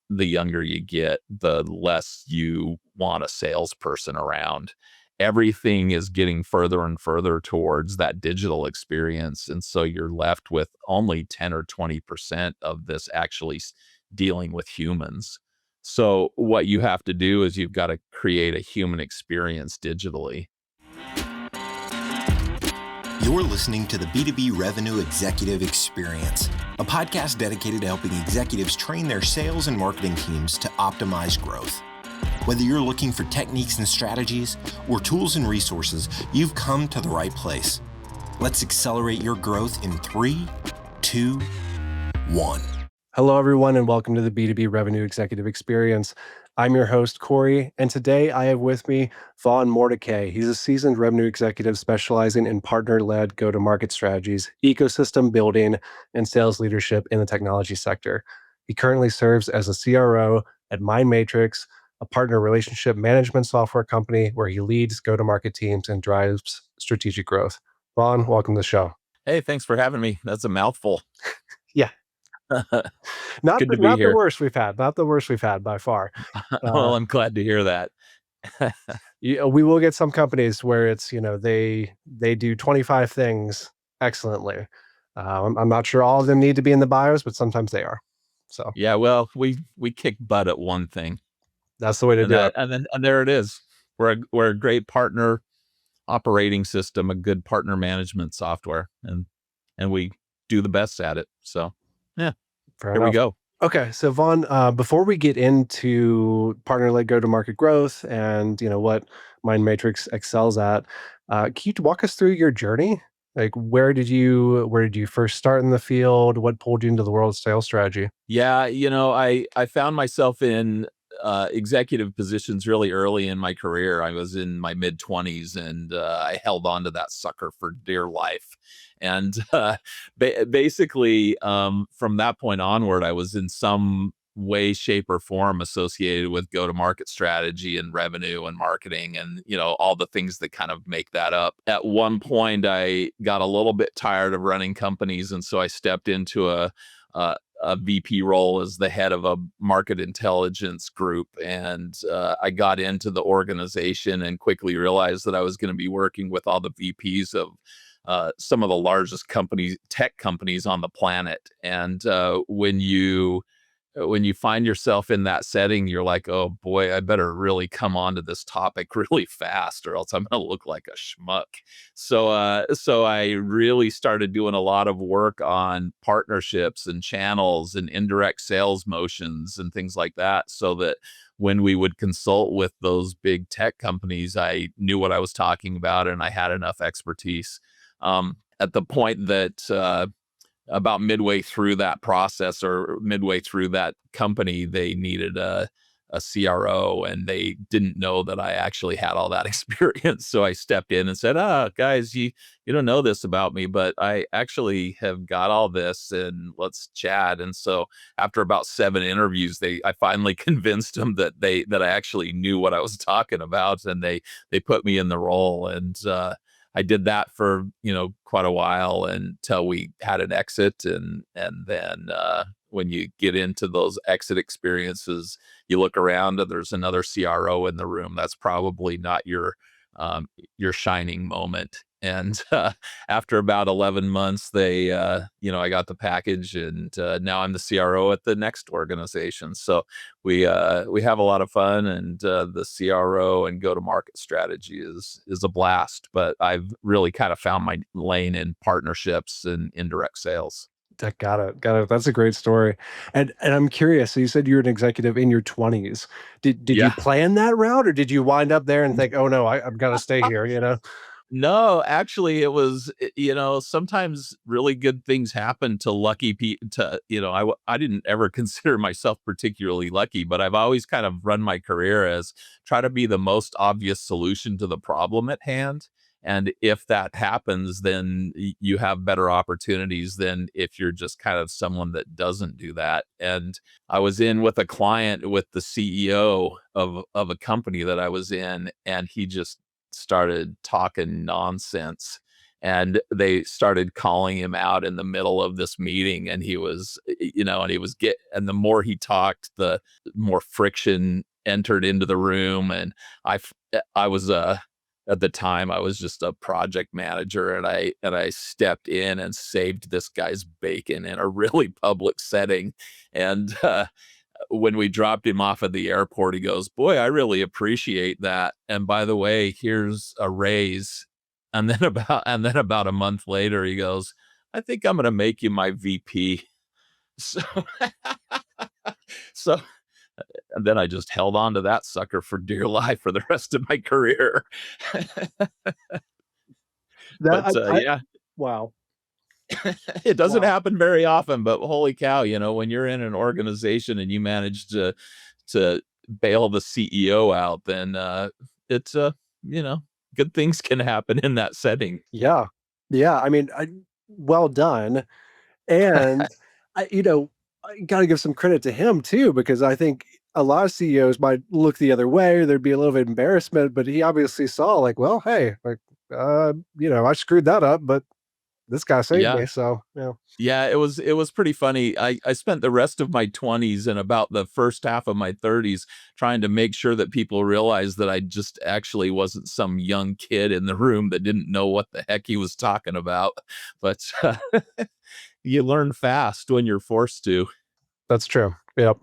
the younger you get, the less you want a salesperson around. Everything is getting further and further towards that digital experience. And so you're left with only 10 or 20% of this actually dealing with humans. So what you have to do is you've got to create a human experience digitally. You're listening to the B2B Revenue Executive Experience, a podcast dedicated to helping executives train their sales and marketing teams to optimize growth. Whether you're looking for techniques and strategies or tools and resources, you've come to the right place. Let's accelerate your growth in 3, 2, 1. Hello, everyone, and welcome to the B2B Revenue Executive Experience. I'm your host, Cory, and today I have with me Vaughn Mordecai. He's a seasoned revenue executive specializing in partner-led go-to-market strategies, ecosystem building, and sales leadership in the technology sector. He currently serves as a CRO at MyMatrix, a partner relationship management software company where he leads go-to-market teams and drives strategic growth. Vaughn, welcome to the show. Hey, thanks for having me. That's a mouthful. Yeah. Not Good to be the here. worst we've had. Not the worst we've had by far. Well, I'm glad to hear that. We will get some companies where it's, they do 25 things excellently. I'm not sure all of them need to be in the bios, but sometimes they are. So yeah, well, we kick butt at one thing. That's the way to do it. And there it is. We're a great partner operating system, a good partner management software, and we do the best at it. So yeah, here we go. Okay, so Vaughn, before we get into partner-led go-to-market growth and what MyMatrix excels at, can you walk us through your journey? Like, where did you first start in the field? What pulled you into the world of sales strategy? Yeah, I found myself in executive positions really early in my career. I was in my mid-20s, and I held on to that sucker for dear life. And basically, from that point onward, I was in some way, shape, or form associated with go-to-market strategy and revenue and marketing and, all the things that kind of make that up. At one point, I got a little bit tired of running companies, and so I stepped into a VP role as the head of a market intelligence group. And I got into the organization and quickly realized that I was going to be working with all the VPs of some of the largest tech companies on the planet. And when you find yourself in that setting, you're like, oh boy, I better really come onto this topic really fast or else I'm going to look like a schmuck. So I really started doing a lot of work on partnerships and channels and indirect sales motions and things like that, so that when we would consult with those big tech companies, I knew what I was talking about and I had enough expertise. At the point that about midway through that process or midway through that company, they needed a CRO, and they didn't know that I actually had all that experience. So I stepped in and said, guys, you don't know this about me, but I actually have got all this, and let's chat. And so after about 7 interviews, I finally convinced them that I actually knew what I was talking about, and they put me in the role. And I did that for, quite a while until we had an exit. And then when you get into those exit experiences, you look around and there's another CRO in the room. That's probably not your shining moment. And after about 11 months, I got the package, and now I'm the CRO at the next organization. So we have a lot of fun, and the CRO and go-to-market strategy is a blast. But I've really kind of found my lane in partnerships and indirect sales. Got it. That's a great story. And I'm curious. So you said you're an executive in your 20s. Did you plan that route, or did you wind up there and think, oh no, I've got to stay here? No, actually, it was, sometimes really good things happen to lucky people. I didn't ever consider myself particularly lucky, but I've always kind of run my career as try to be the most obvious solution to the problem at hand. And if that happens, then you have better opportunities than if you're just kind of someone that doesn't do that. And I was in with a client with the CEO of a company that I was in, and he just started talking nonsense. And they started calling him out in the middle of this meeting, and he was, and the more he talked, the more friction entered into the room. And I was at the time I was just a project manager, and I stepped in and saved this guy's bacon in a really public setting. And when we dropped him off at the airport, he goes, "Boy, I really appreciate that. And by the way, here's a raise." And then about a month later, he goes, "I think I'm going to make you my VP." So, so, and then I just held on to that sucker for dear life for the rest of my career. That But I yeah, wow. it doesn't Wow. happen very often. But holy cow, when you're in an organization and you manage to bail the CEO out, then it's you know, good things can happen in that setting. Yeah. Yeah, I mean, well done, and I gotta give some credit to him too, because I think a lot of CEOs might look the other way, or there'd be a little bit of embarrassment, but he obviously saw like, "Well, hey, like, I screwed that up, but this guy saved Yeah. me," so, yeah. Yeah, it was pretty funny. I spent the rest of my 20s and about the first half of my 30s trying to make sure that people realized that I just actually wasn't some young kid in the room that didn't know what the heck he was talking about. But you learn fast when you're forced to. That's true. Yep.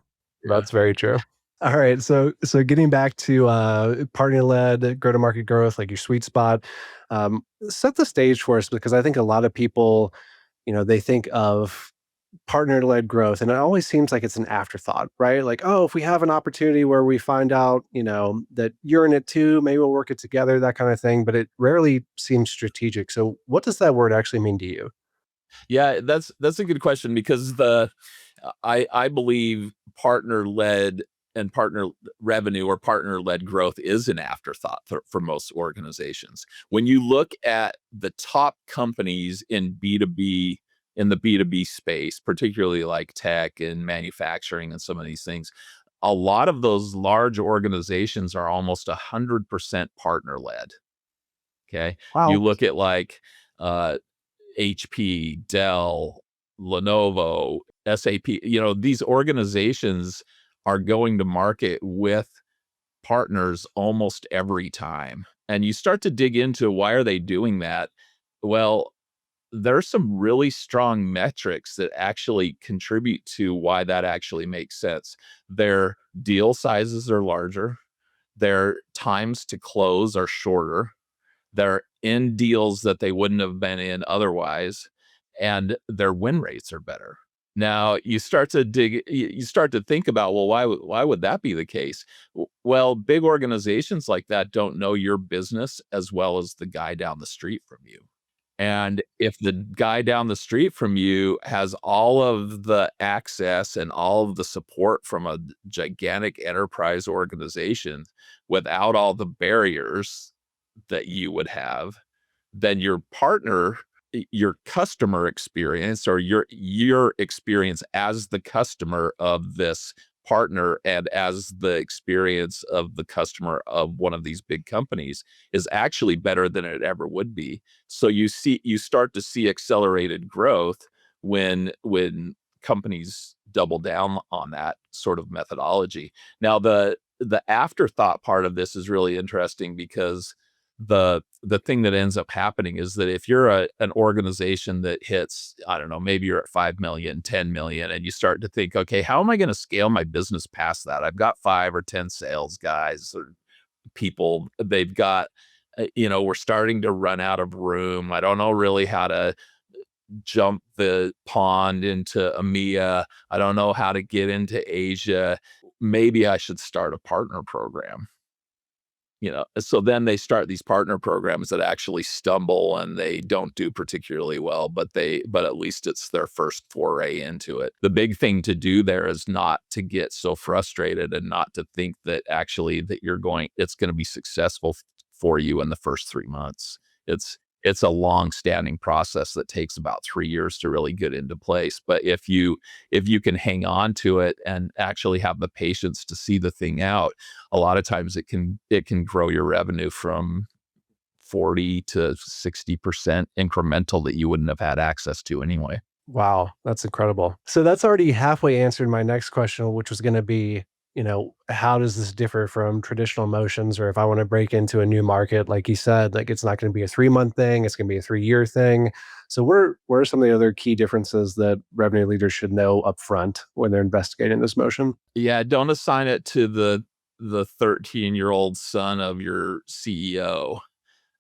Yeah. That's very true. All right. So getting back to partner-led go-to-market growth, like your sweet spot, set the stage for us because I think a lot of people, they think of partner-led growth and it always seems like it's an afterthought, right? Like, oh, if we have an opportunity where we find out, that you're in it too, maybe we'll work it together, that kind of thing. But it rarely seems strategic. So what does that word actually mean to you? Yeah, that's a good question because I believe partner led and partner revenue or partner led growth is an afterthought for most organizations. When you look at the top companies in the B2B space, particularly like tech and manufacturing and some of these things, a lot of those large organizations are almost 100% partner led. Okay. You Wow. look at like uh HP, Dell, Lenovo, SAP, these organizations are going to market with partners almost every time. And you start to dig into why are they doing that? Well, there's some really strong metrics that actually contribute to why that actually makes sense. Their deal sizes are larger, their times to close are shorter, they're in deals that they wouldn't have been in otherwise, and their win rates are better. Now you start to think about, well, why would that be the case? Well, big organizations like that don't know your business as well as the guy down the street from you. And if the guy down the street from you has all of the access and all of the support from a gigantic enterprise organization without all the barriers that you would have, then your customer experience or your experience as the customer of this partner and as the experience of the customer of one of these big companies is actually better than it ever would be. So you start to see accelerated growth when companies double down on that sort of methodology. Now the afterthought part of this is really interesting because the thing that ends up happening is that if you're an organization that hits, I don't know, maybe you're at 5 million, 10 million, and you start to think, okay, how am I going to scale my business past that? I've got 5 or 10 sales guys or people. They've got, we're starting to run out of room. I don't know really how to jump the pond into EMEA. I don't know how to get into Asia. Maybe I should start a partner program. So then they start these partner programs that actually stumble and they don't do particularly well, but at least it's their first foray into it. The big thing to do there is not to get so frustrated and not to think that actually that it's going to be successful for you in the first 3 months. It's a long standing process that takes about 3 years to really get into place. But if you can hang on to it and actually have the patience to see the thing out, a lot of times it can grow your revenue from 40 to 60% incremental that you wouldn't have had access to anyway. Wow, that's incredible. So that's already halfway answered my next question, which was going to be, how does this differ from traditional motions? Or if I want to break into a new market, like you said, like it's not going to be a 3-month thing, it's going to be a 3-year thing. So what are some of the other key differences that revenue leaders should know upfront when they're investigating this motion? Yeah, don't assign it to the 13-year-old son of your CEO.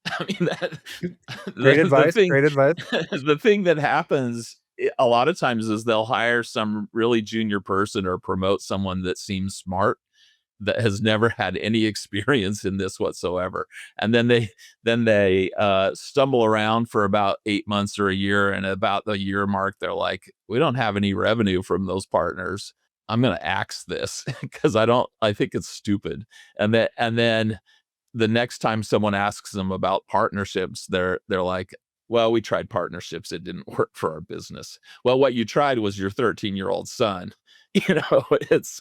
I mean that Great the advice. thing Great advice. the thing that happens a lot of times is they'll hire some really junior person or promote someone that seems smart that has never had any experience in this whatsoever. And then they stumble around for about 8 months or a year, and about the year mark, they're like, "We don't have any revenue from those partners. I'm gonna axe this because I think it's stupid." And then the next time someone asks them about partnerships, they're like, "Well, we tried partnerships. It didn't work for our business." Well, what you tried was your 13-year-old son. You know, it's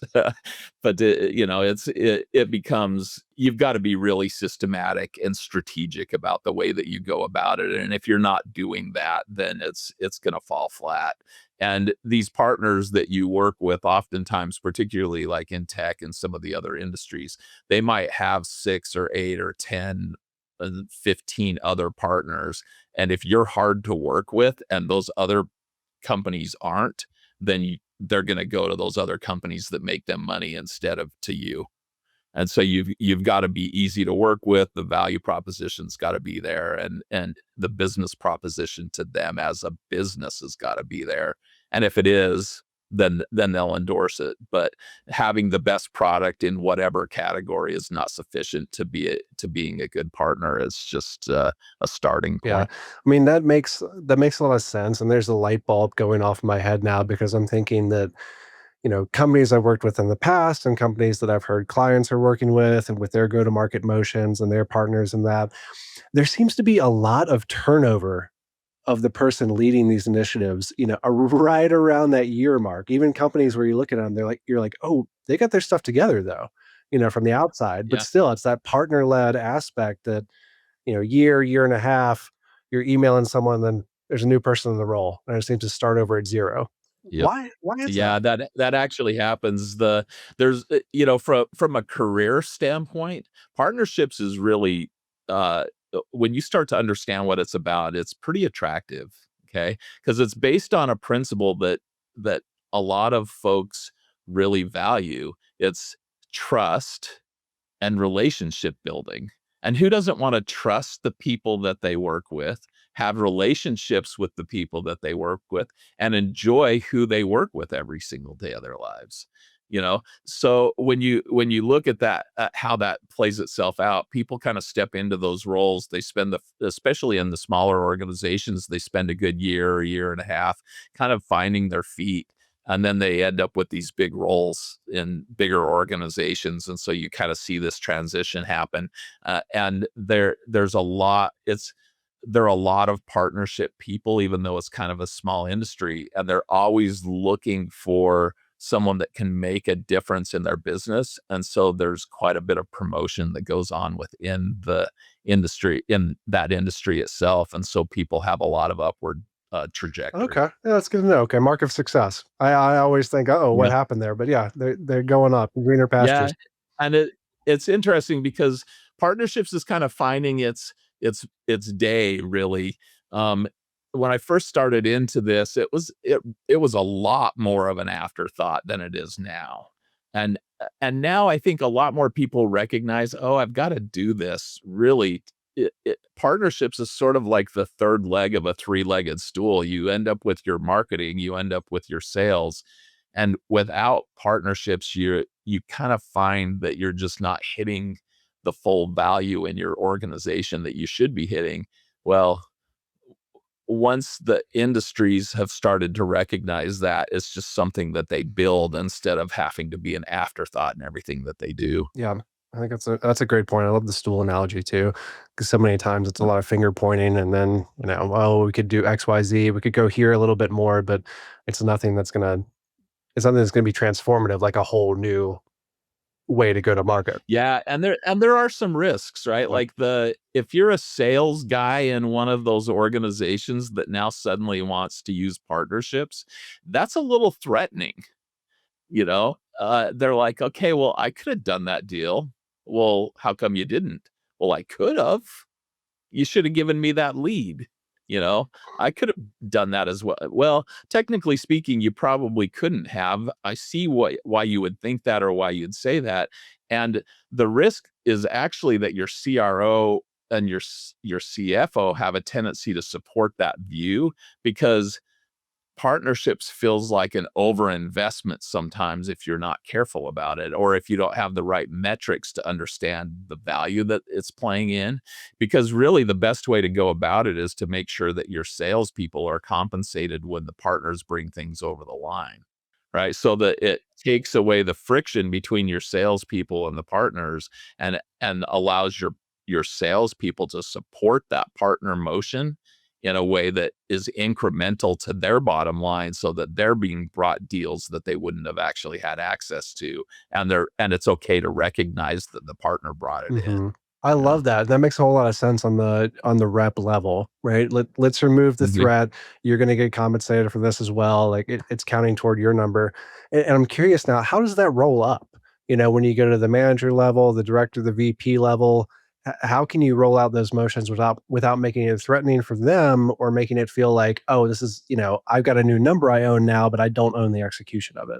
but it becomes you've got to be really systematic and strategic about the way that you go about it. And if you're not doing that, then it's going to fall flat. And these partners that you work with, oftentimes, particularly like in tech and some of the other industries, they might have 6 or 8 or 10, 15 other partners. And if you're hard to work with and those other companies aren't, then they're going to go to those other companies that make them money instead of to you. And so you've got to be easy to work with. The value proposition's got to be there, and the business proposition to them as a business has got to be there. And if it is, then they'll endorse it. But having the best product in whatever category is not sufficient to being a good partner. It's just a starting Yeah. point. I mean, that makes a lot of sense. And there's a light bulb going off in my head now because I'm thinking that, companies I've worked with in the past and companies that I've heard clients are working with and with their go-to-market motions and their partners in that, there seems to be a lot of turnover of the person leading these initiatives, right around that year mark. Even companies where you look at them, you're like, oh, they got their stuff together though, from the outside. But Yeah. still, it's that partner-led aspect that, year and a half, you're emailing someone, then there's a new person in the role, and it seems to start over at zero. Yep. Why is that? Yeah, that actually happens. There's from a career standpoint, partnerships is really when you start to understand what it's about, it's pretty attractive, okay? Because it's based on a principle that a lot of folks really value. It's trust and relationship building. And who doesn't want to trust the people that they work with, have relationships with the people that they work with, and enjoy who they work with every single day of their lives? So when you look at that, how that plays itself out, people kind of step into those roles. They spend especially in the smaller organizations, they spend a good year and a half kind of finding their feet, and then they end up with these big roles in bigger organizations. And so you kind of see this transition happen. And there's a lot. There are a lot of partnership people, even though it's kind of a small industry, and they're always looking for someone that can make a difference in their business. And so there's quite a bit of promotion that goes on within the industry, in that industry itself. And so people have a lot of upward trajectory. Okay, yeah, that's good to know. Okay, mark of success. I always think, oh, what Yeah. happened there? But yeah, they're going up in greener Yeah. pastures. And it's interesting because partnerships is kind of finding its day, really. Um, when I first started into this, it was a lot more of an afterthought than it is now. And now I think a lot more people recognize, oh, I've got to do this. Really, partnerships is sort of like the third leg of a three-legged stool. You end up with your marketing, you end up with your sales, and without partnerships, you kind of find that you're just not hitting the full value in your organization that you should be hitting. Well, once the industries have started to recognize that, it's just something that they build instead of having to be an afterthought in everything that they do. Yeah, I think that's a great point. I love the stool analogy too, because so many times it's a lot of finger pointing, and then oh, we could do X, Y, Z. We could go here a little bit more, but it's nothing that's gonna be transformative, like a whole new way to go to market. Yeah, and there are some risks, right? Yep. Like if you're a sales guy in one of those organizations that now suddenly wants to use partnerships, that's a little threatening, you know? They're like, "Okay, well, I could have done that deal." "Well, how come you didn't?" "Well, I could have. You should have given me that lead, you know? I could have done that as well." Well, technically speaking, you probably couldn't have. I see why you would think that or why you'd say that. And the risk is actually that your CRO and your CFO have a tendency to support that view, because partnerships feels like an overinvestment sometimes if you're not careful about it, or if you don't have the right metrics to understand the value that it's playing in. Because really the best way to go about it is to make sure that your salespeople are compensated when the partners bring things over the line, right? So that it takes away the friction between your salespeople and the partners, and allows your salespeople to support that partner motion in a way that is incremental to their bottom line, so that they're being brought deals that they wouldn't have actually had access to, and it's okay to recognize that the partner brought it in, Hmm. I you know? love that. That makes a whole lot of sense on the rep level, right? Let's remove the Mhm. threat. You're going to get compensated for this as well. Like it's counting toward your number. And I'm curious now, how does that roll up? When you go to the manager level, the director, the VP level, how can you roll out those motions without making it threatening for them or making it feel like, oh, this is, I've got a new number I own now, but I don't own the execution of it.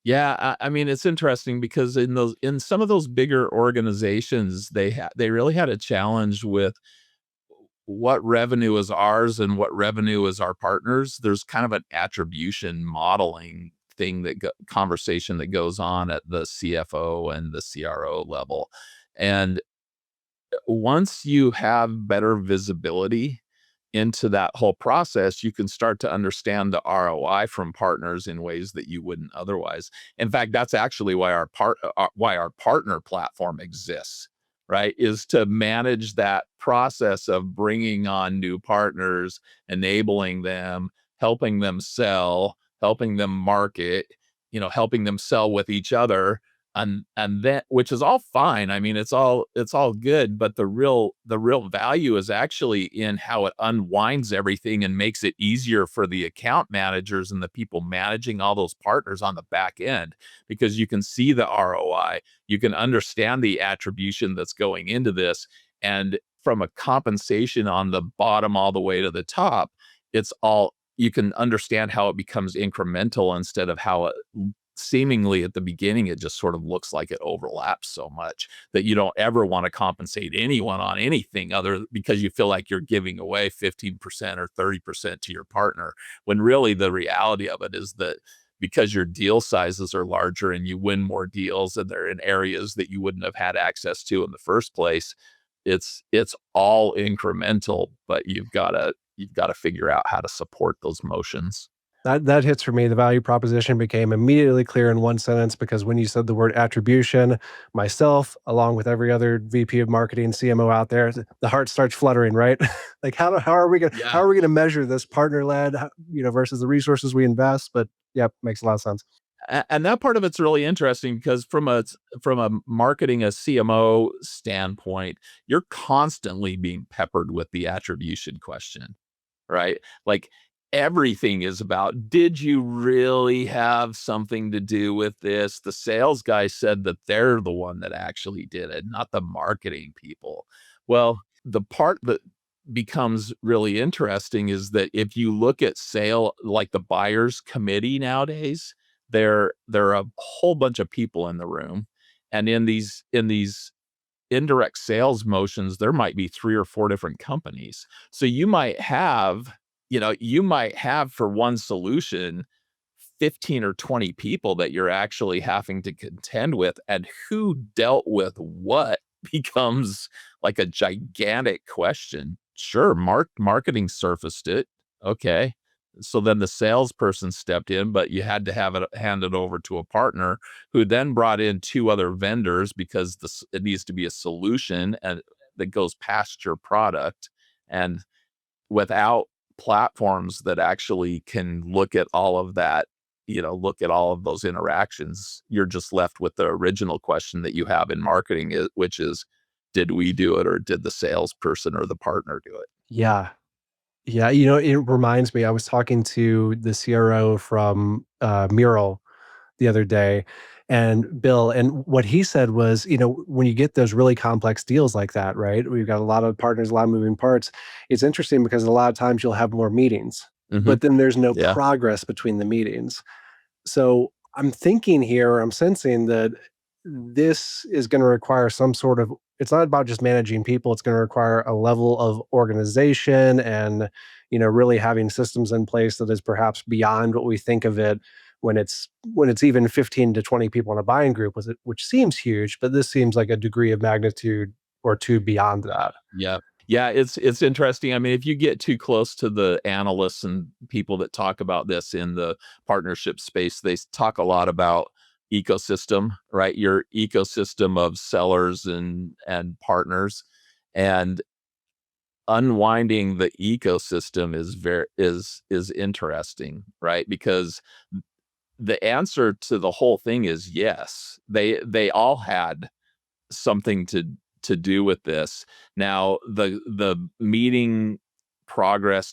Yeah, I mean, it's interesting because in some of those bigger organizations, they really had a challenge with what revenue is ours and what revenue is our partners. There's kind of an attribution modeling conversation that goes on at the CFO and the CRO level. And once you have better visibility into that whole process, you can start to understand the ROI from partners in ways that you wouldn't otherwise. In fact, that's actually why our partner platform exists, right? Is to manage that process of bringing on new partners, enabling them, helping them sell, helping them market, helping them sell with each other, and then, which is all fine. I mean, it's all good, but the real value is actually in how it unwinds everything and makes it easier for the account managers and the people managing all those partners on the back end, because you can see the ROI, you can understand the attribution that's going into this, and from a compensation on the bottom all the way to the top, it's all, you can understand how it becomes incremental instead of how it seemingly at the beginning it just sort of looks like it overlaps so much that you don't ever want to compensate anyone on anything other, because you feel like you're giving away 15% or 30% to your partner, when really the reality of it is that because your deal sizes are larger and you win more deals and they're in areas that you wouldn't have had access to in the first place, it's all incremental, but you've got to figure out how to support those motions. That hits for me. The value proposition became immediately clear in one sentence because when you said the word attribution, myself, along with every other VP of marketing, CMO out there, the heart starts fluttering, right? Like how Yeah. are we gonna measure this partner led, versus the resources we invest? But yeah, makes a lot of sense. And that part of it's really interesting because from a marketing, a CMO standpoint, you're constantly being peppered with the attribution question, right? Like everything is about, did you really have something to do with this? The sales guy said that they're the one that actually did it, not the marketing people. Well, the part that becomes really interesting is that if you look at like the buyers committee nowadays, there are a whole bunch of people in the room. And in these indirect sales motions, there might be 3 or 4 different companies. So you might have for one solution 15 or 20 people that you're actually having to contend with, and who dealt with what becomes like a gigantic question. Sure, marketing surfaced it. Okay. So then the salesperson stepped in, but you had to have it handed over to a partner who then brought in 2 other vendors because it needs to be a solution and that goes past your product. And without platforms that actually can look at all of that look at all of those interactions, you're just left with the original question that you have in marketing, which is, did we do it, or did the salesperson or the partner do it? Yeah. Yeah, it reminds me, I was talking to the CRO from, Mural the other day, and Bill, and what he said was, when you get those really complex deals like that, right? We've got a lot of partners, a lot of moving parts. It's interesting because a lot of times you'll have more meetings, Hmm. but then there's no Yeah. progress between the meetings. So I'm thinking here, I'm sensing that this is going to require some sort of, it's not about just managing people, it's going to require a level of organization and, really having systems in place that is perhaps beyond what we think of it when it's even 15 to 20 people in a buying group with it, which seems huge, but this seems like a degree of magnitude or two beyond that. Yeah. Yeah, it's interesting. I mean, if you get too close to the analysts and people that talk about this in the partnership space, they talk a lot about ecosystem, right? Your ecosystem of sellers and partners, and unwinding the ecosystem is interesting, right? Because the answer to the whole thing is yes. They all had something to do with this. Now, the meeting progress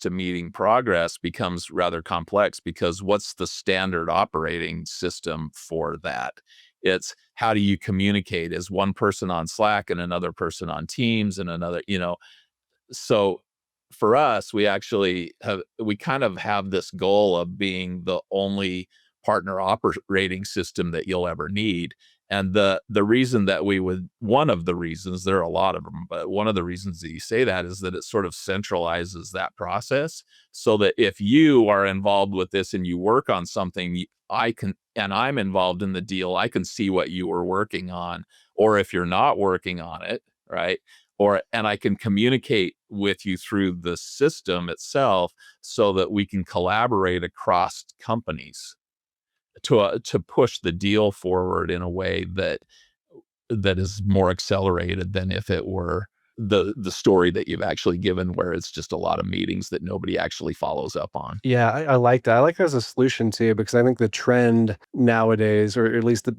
becomes rather complex, because what's the standard operating system for that? It's, how do you communicate? Is one person on Slack and another person on Teams and another, so for us, we kind of have this goal of being the only partner operating system that you'll ever need. And the reason that we would one of the reasons, there are a lot of them, but one of the reasons that you say that is that it sort of centralizes that process, so that if you are involved with this and you work on something, and I'm involved in the deal, I can see what you were working on, or if you're not working on it, right? And I can communicate with you through the system itself, so that we can collaborate across companies to push the deal forward in a way that is more accelerated than if it were the story that you've actually given, where it's just a lot of meetings that nobody actually follows up on. Yeah, I like that. I like that as a solution too, because I think the trend nowadays, or at least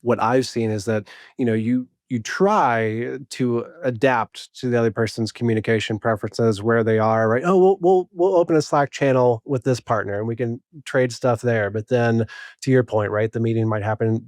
what I've seen, is that you try to adapt to the other person's communication preferences, where they are, right? Oh, we'll open a Slack channel with this partner and we can trade stuff there. But then, to your point, right, the meeting might happen.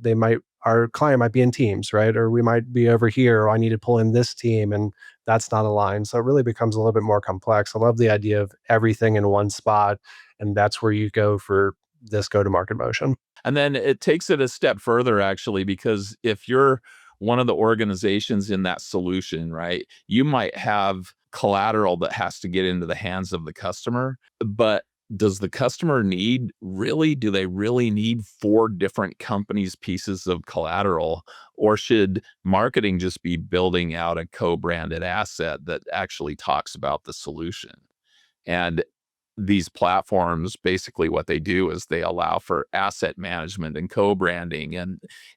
Our client might be in Teams, right, or we might be over here. Or I need to pull in this team, and that's not aligned. So it really becomes a little bit more complex. I love the idea of everything in one spot, and that's where you go for this go-to-market motion. And then it takes it a step further, actually, because if you're one of the organizations in that solution, right, you might have collateral that has to get into the hands of the customer. But does the customer do they really need four different companies' pieces of collateral? Or should marketing just be building out a co-branded asset that actually talks about the solution? And these platforms, basically what they do is they allow for asset management and co-branding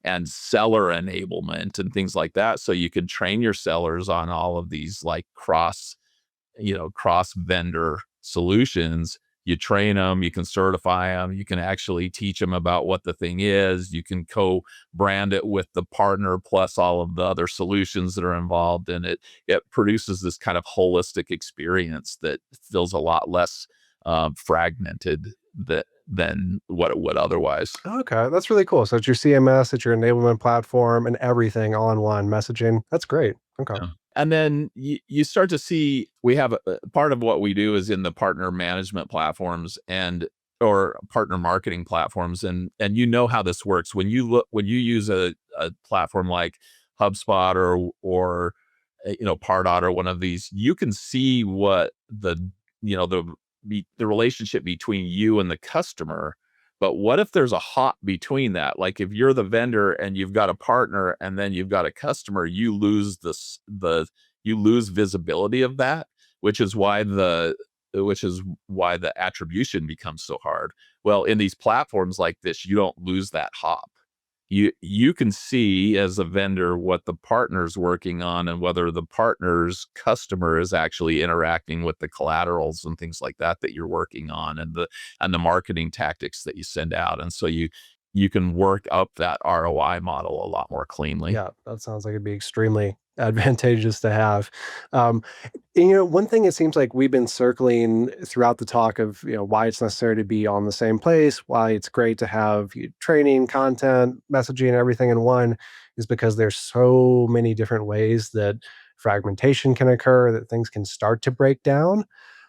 and seller enablement and things like that, so you can train your sellers on all of these, like, cross vendor solutions. You train them, you can certify them, you can actually teach them about what the thing is, you can co-brand it with the partner plus all of the other solutions that are involved in it. It produces this kind of holistic experience that feels a lot less fragmented than what it would otherwise. Okay, that's really cool. So it's your CMS, it's your enablement platform, and everything all in one messaging. That's great. Okay. Yeah. And then you start to see, we have part of what we do is in the partner management platforms and or partner marketing platforms, and how this works when you use a platform like HubSpot or Pardot or one of these. You can see what the relationship between you and the customer. But what if there's a hop between that? Like, if you're the vendor and you've got a partner and then you've got a customer, you lose visibility of that, which is why the attribution becomes so hard. Well, in these platforms like this, you don't lose that hop. you can see as a vendor what the partner's working on and whether the partner's customer is actually interacting with the collaterals and things like that you're working on, and the marketing tactics that you send out. And so you can work up that ROI model a lot more cleanly. Yeah, that sounds like it'd be extremely advantageous to have. Um, and, one thing it seems like we've been circling throughout the talk of, why it's necessary to be on the same place, why it's great to have training, content, messaging, everything in one, is because there's so many different ways that fragmentation can occur, that things can start to break down.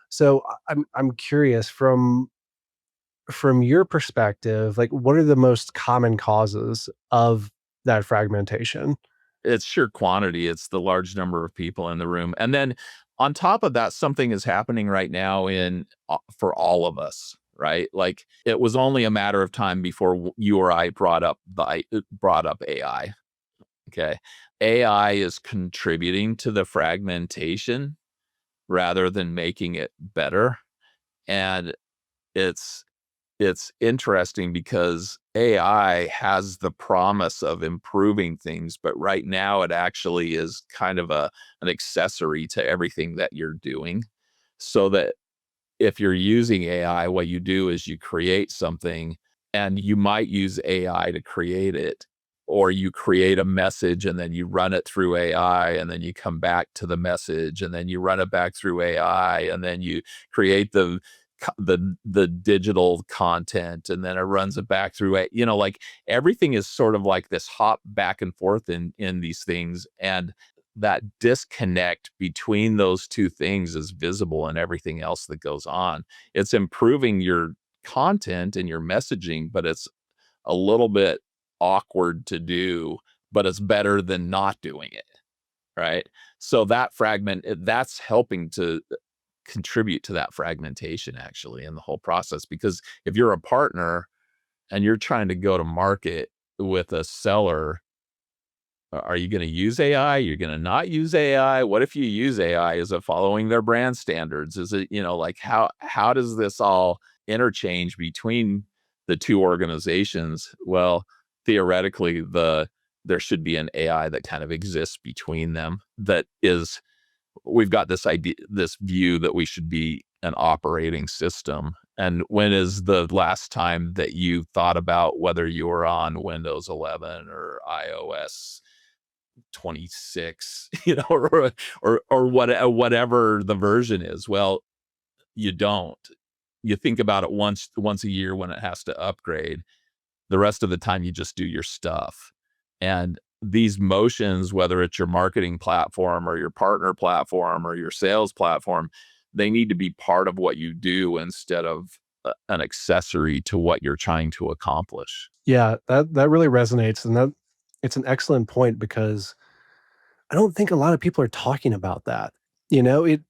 So I'm curious from your perspective, like what are the most common causes of that fragmentation? It's sheer quantity. It's the large number of people in the room. And then on top of that, something is happening right now for all of us, right? Like it was only a matter of time before you or I brought up AI. Okay. AI is contributing to the fragmentation rather than making it better. And it's it's interesting because AI has the promise of improving things, but right now it actually is kind of an accessory to everything that you're doing. So that if you're using AI, what you do is you create something, and you might use AI to create it, or you create a message and then you run it through AI, and then you come back to the message and then you run it back through AI, and then you create the digital content, and then it runs it back through like everything is sort of like this hop back and forth in these things. And that disconnect between those two things is visible in everything else that goes on. It's improving your content and your messaging, but it's a little bit awkward to do, but it's better than not doing it, right? So that's helping to contribute to that fragmentation actually in the whole process. Because if you're a partner and you're trying to go to market with a seller, are you going to use AI? You're going to not use AI? What if you use AI? Is it following their brand standards? Is it, like how does this all interchange between the two organizations? Well, theoretically, there should be an AI that kind of exists between them. We've got this view that we should be an operating system. And when is the last time that you thought about whether you were on Windows 11 or iOS 26, or whatever the version is? Well, you don't. You think about it once a year when it has to upgrade. The rest of the time you just do your stuff. And these motions, whether it's your marketing platform or your partner platform or your sales platform, they need to be part of what you do instead of an accessory to what you're trying to accomplish. Yeah, that really resonates, and that it's an excellent point because I don't think a lot of people are talking about that. It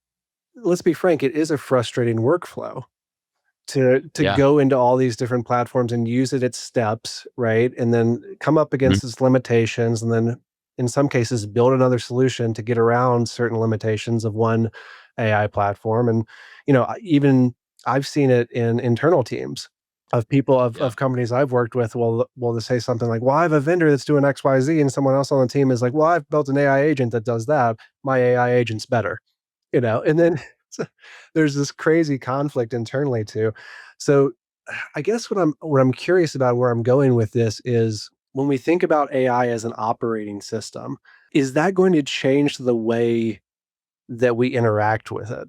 let's be frank, it is a frustrating workflow to Yeah. go into all these different platforms and use it at steps, right? And then come up Mhm. against its limitations, and then in some cases build another solution to get around certain limitations of one AI platform. And even I've seen it in internal teams of people Yeah. of companies I've worked with. Will they say something like, "Well, I have a vendor that's doing XYZ," and someone else on the team is like, "Well, I've built an AI agent that does that. My AI agent's better." And then so there's this crazy conflict internally too. So I guess what I'm curious about, where I'm going with this, is when we think about AI as an operating system, is that going to change the way that we interact with it?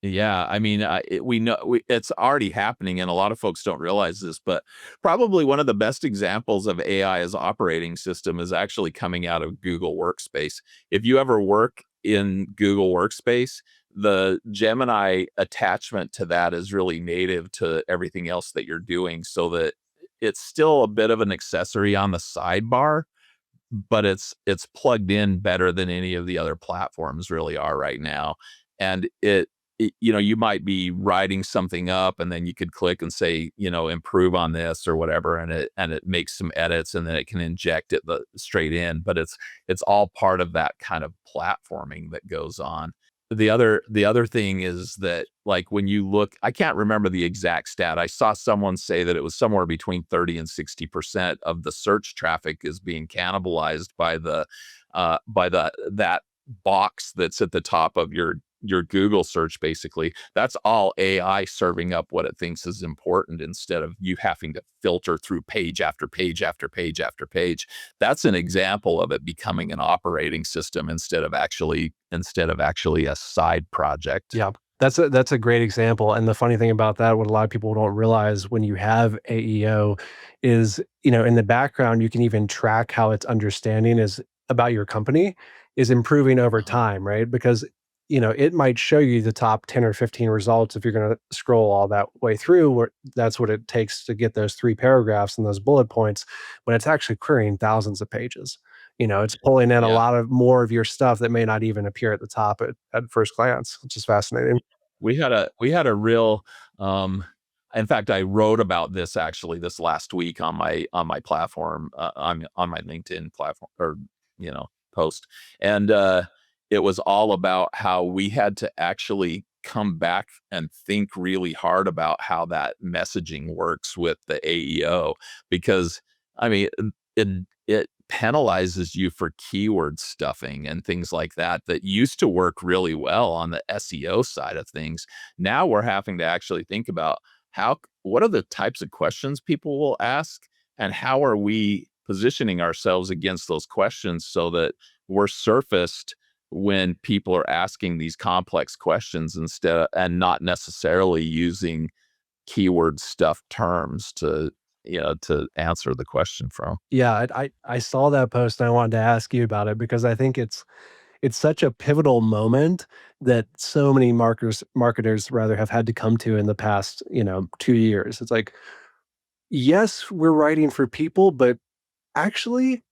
Yeah, I mean, we know it's already happening, and a lot of folks don't realize this. But probably one of the best examples of AI as operating system is actually coming out of Google Workspace. If you ever work in Google Workspace, the Gemini attachment to that is really native to everything else that you're doing, so that it's still a bit of an accessory on the sidebar, but it's plugged in better than any of the other platforms really are right now. And you might be writing something up, and then you could click and say, improve on this or whatever, and it makes some edits, and then it can inject it straight in. But it's all part of that kind of platforming that goes on. the other thing is that, like, when you look, I can't remember the exact stat. I saw someone say that it was somewhere between 30 and 60% of the search traffic is being cannibalized by the that box that's at the top of your Google search. Basically, that's all AI serving up what it thinks is important, instead of you having to filter through page after page after page after page. That's an example of it becoming an operating system instead of actually a side project. Yeah. That's a great example, and the funny thing about that, what a lot of people don't realize when you have AEO is, in the background, you can even track how its understanding is about your company is improving over Uh-huh. time, right? Because, it might show you the top 10 or 15 results if you're gonna scroll all that way through, where that's what it takes to get those 3 paragraphs and those bullet points, but it's actually querying thousands of pages. It's pulling in a Yeah. lot of more of your stuff that may not even appear at the top at first glance, which is fascinating. We had a real in fact, I wrote about this actually this last week on my platform, on my LinkedIn platform, or post. And it was all about how we had to actually come back and think really hard about how that messaging works with the AEO, because I mean, it it penalizes you for keyword stuffing and things like that that used to work really well on the SEO side of things. Now we're having to actually think about what are the types of questions people will ask, and how are we positioning ourselves against those questions so that we're surfaced when people are asking these complex questions, and not necessarily using keyword stuff terms to answer the question from. Yeah, I saw that post and I wanted to ask you about it because I think it's such a pivotal moment that so many marketers rather have had to come to in the past, 2 years. It's like, yes, we're writing for people, but actually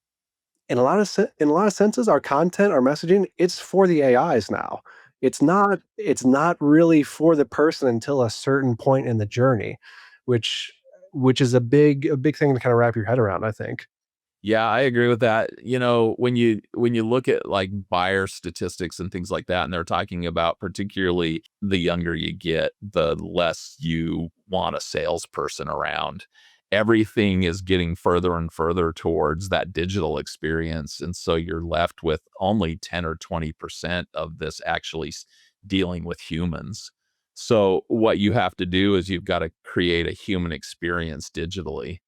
in a lot of senses, our content, our messaging, it's for the AIs now. It's not really for the person until a certain point in the journey, which which is a big thing to kinda wrap your head around, I think. Yeah, I agree with that. When you look at, like, buyer statistics and things like that, and they're talking about, particularly the younger you get, the less you want a salesperson around. Everything is getting further and further towards that digital experience, and so you're left with only 10 or 20% of this actually dealing with humans. So what you have to do is you've got to create a human experience digitally,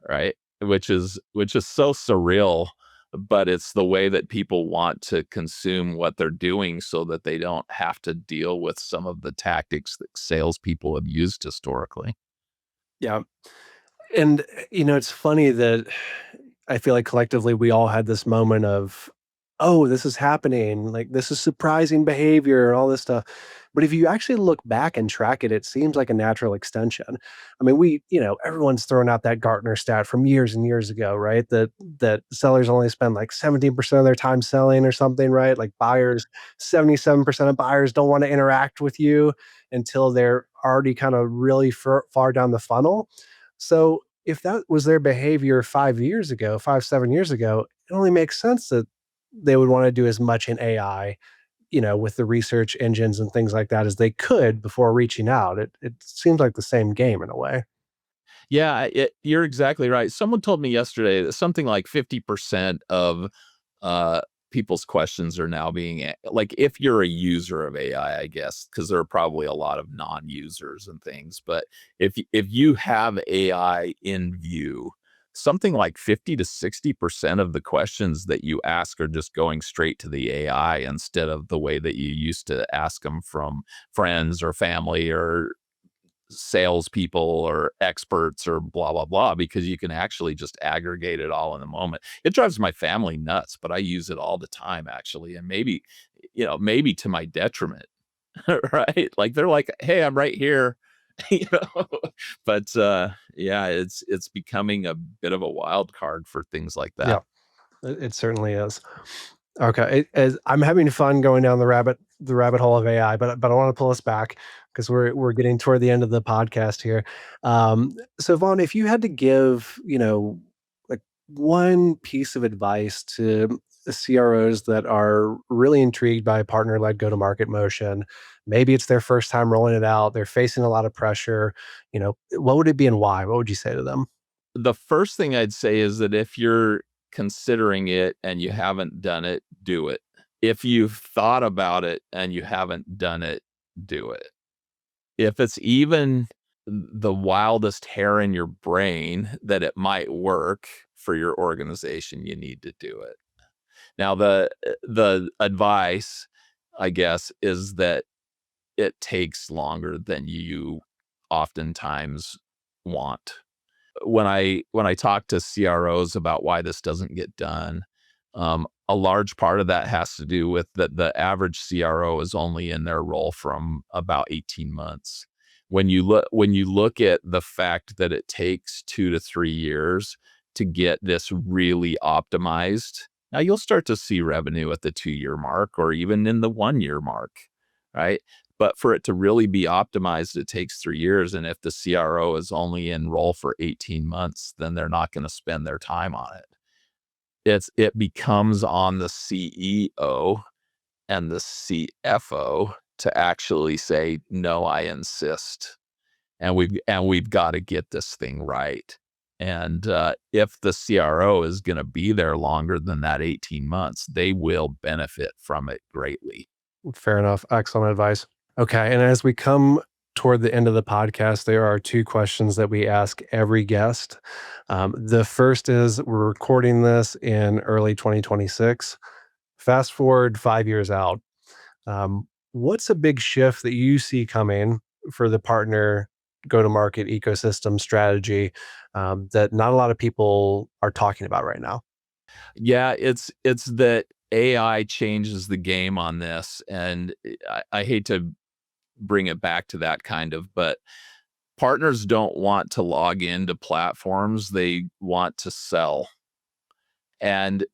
right? Which is so surreal, but it's the way that people want to consume what they're doing so that they don't have to deal with some of the tactics that salespeople have used historically. Yeah. And, it's funny that I feel like collectively we all had this moment of, "Oh, this is happening, like, this is surprising behavior," and all this stuff. But if you actually look back and track it, it seems like a natural extension. I mean, everyone's throwing out that Gartner stat from years and years ago, right? That sellers only spend, like, 17% of their time selling or something, right? Like, buyers 77% of buyers don't wanna interact with you until they're already kinda really far down the funnel. So, if that was their behavior 5 years ago, 5, 7 years ago, it only makes sense that they would wanna do as much in AI, with the research engines and things like that as they could before reaching out. It seems like the same game in a way. Yeah, you're exactly right. Someone told me yesterday that something like 50% of uh, people's questions are now like, if you're a user of AI, I guess, because there are probably a lot of non-users and things. But if you have AI in view, something like 50 to 60% of the questions that you ask are just going straight to the AI, instead of the way that you used to ask them from friends or family or salespeople or experts or blah blah blah, because you can actually just aggregate it all in the moment. It drives my family nuts, but I use it all the time actually, and maybe to my detriment, right? Like, they're like, "Hey, I'm right here," you know. But yeah, it's becoming a bit of a wild card for things like Yeah, that. it certainly is. Okay, as I'm having fun going down the rabbit hole of AI, but I wanna pull us back because we're getting toward the end of the podcast here. So Vaughn, if you had to give, like, one piece of advice to CROs that are really intrigued by partner-led go-to-market motion. Maybe it's their first time rolling it out. They're facing a lot of pressure. What would it be and why? What would you say to them? The first thing I'd say is that if you're considering it and you haven't done it, do it. If you've thought about it and you haven't done it, do it. If it's even the wildest hair in your brain that it might work for your organization, you need to do it. Now, the advice, I guess, is that it takes longer than you oftentimes want. When I talk to CROs about why this doesn't get done, a large part of that has to do with that the average CRO is only in their role from about 18 months. When you look at the fact that it takes 2 to 3 years to get this really optimized, now you'll start to see revenue at the 2-year mark or even in the 1-year mark, right? But for it to really be optimized, it takes 3 years. And if the CRO is only in role for 18 months, then they're not going to spend their time on it. It becomes on the CEO and the CFO to actually say, no, I insist. And we've got to get this thing right. And if the CRO is going to be there longer than that 18 months, they will benefit from it greatly. Fair enough. Excellent advice. Okay. And as we come toward the end of the podcast, there are 2 questions that we ask every guest. The first is, we're recording this in early 2026. Fast forward 5 years out. What's a big shift that you see coming for the partner go-to-market ecosystem strategy that not a lot of people are talking about right now? Yeah, it's that AI changes the game on this, and I hate to bring it back to that kind of, but partners don't want to log into platforms, they want to sell. And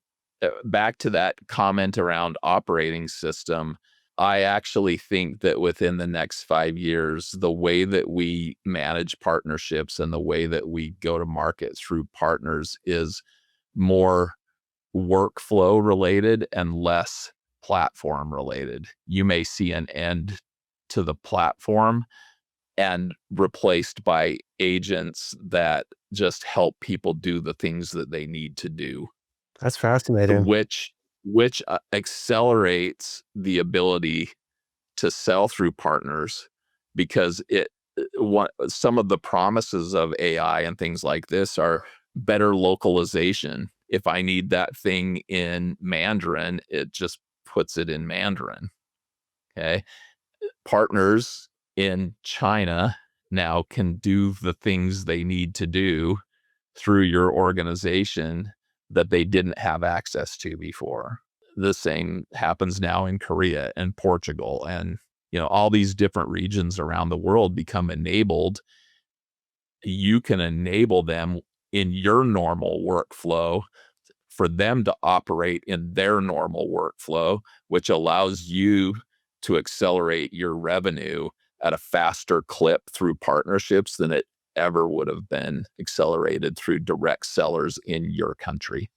back to that comment around operating system, I actually think that within the next 5 years, the way that we manage partnerships and the way that we go to market through partners is more workflow related and less platform related. You may see an end to the platform and replaced by agents that just help people do the things that they need to do, That's fascinating. which accelerates the ability to sell through partners because some of the promises of AI and things like this are better localization. If I need that thing in Mandarin, it just puts it in Mandarin. Okay. Partners in China now can do the things they need to do through your organization that they didn't have access to before. The same happens now in Korea and Portugal, and all these different regions around the world become enabled. You can enable them in your normal workflow for them to operate in their normal workflow, which allows you to accelerate your revenue at a faster clip through partnerships than it ever would have been accelerated through direct sellers in your country.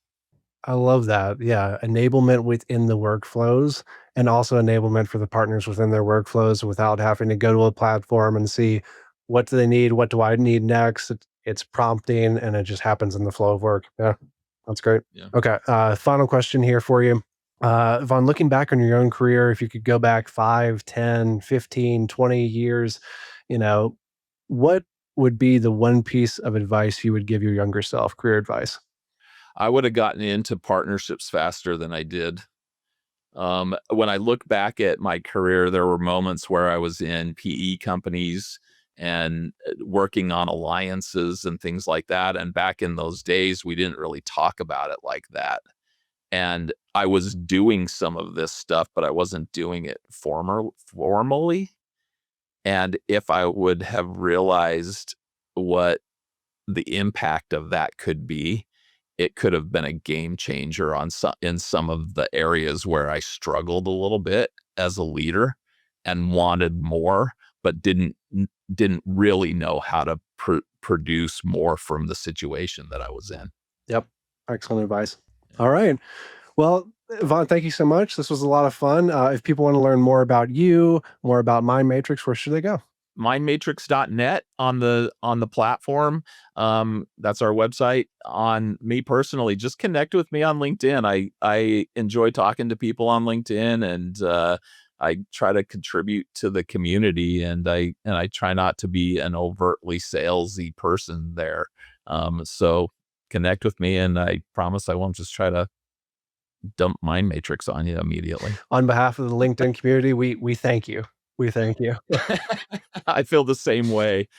I love that. Yeah, enablement within the workflows, and also enablement for the partners within their workflows without having to go to a platform and see what do they need, what do I need next. It's prompting and it just happens in the flow of work. Yeah, that's great. Yeah. Okay, final question here for you. Vaughn, looking back on your own career, if you could go back 5, 10, 15, 20 years, you know, what would be the one piece of advice you would give your younger self, career advice? I would have gotten into partnerships faster than I did. When I look back at my career, there were moments where I was in PE companies and working on alliances and things like that. And back in those days, we didn't really talk about it like that. And I was doing some of this stuff, but I wasn't doing it formally. And if I would have realized what the impact of that could be, it could have been a game changer in some of the areas where I struggled a little bit as a leader and wanted more, but didn't really know how to produce more from the situation that I was in. Yep. Excellent advice. All right. Well, Vaughn, thank you so much. This was a lot of fun. If people want to learn more about you, more about MyMatrix, where should they go? Mindmatrix.net on the platform. That's our website. On me personally, just connect with me on LinkedIn. I enjoy talking to people on LinkedIn, and I try to contribute to the community, and I try not to be an overtly salesy person there. So connect with me, and I promise I won't just try to dump MindMatrix on you immediately. On behalf of the LinkedIn community, we thank you. We thank you. I feel the same way.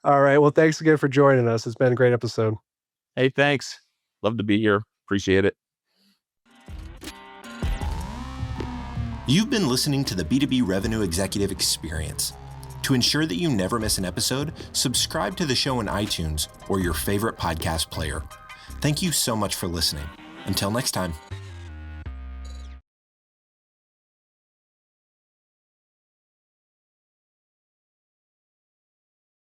All right. Well, thanks again for joining us. It's been a great episode. Hey, thanks. Love to be here. Appreciate it. You've been listening to the B2B Revenue Executive Experience. To ensure that you never miss an episode, subscribe to the show in iTunes or your favorite podcast player. Thank you so much for listening. Until next time.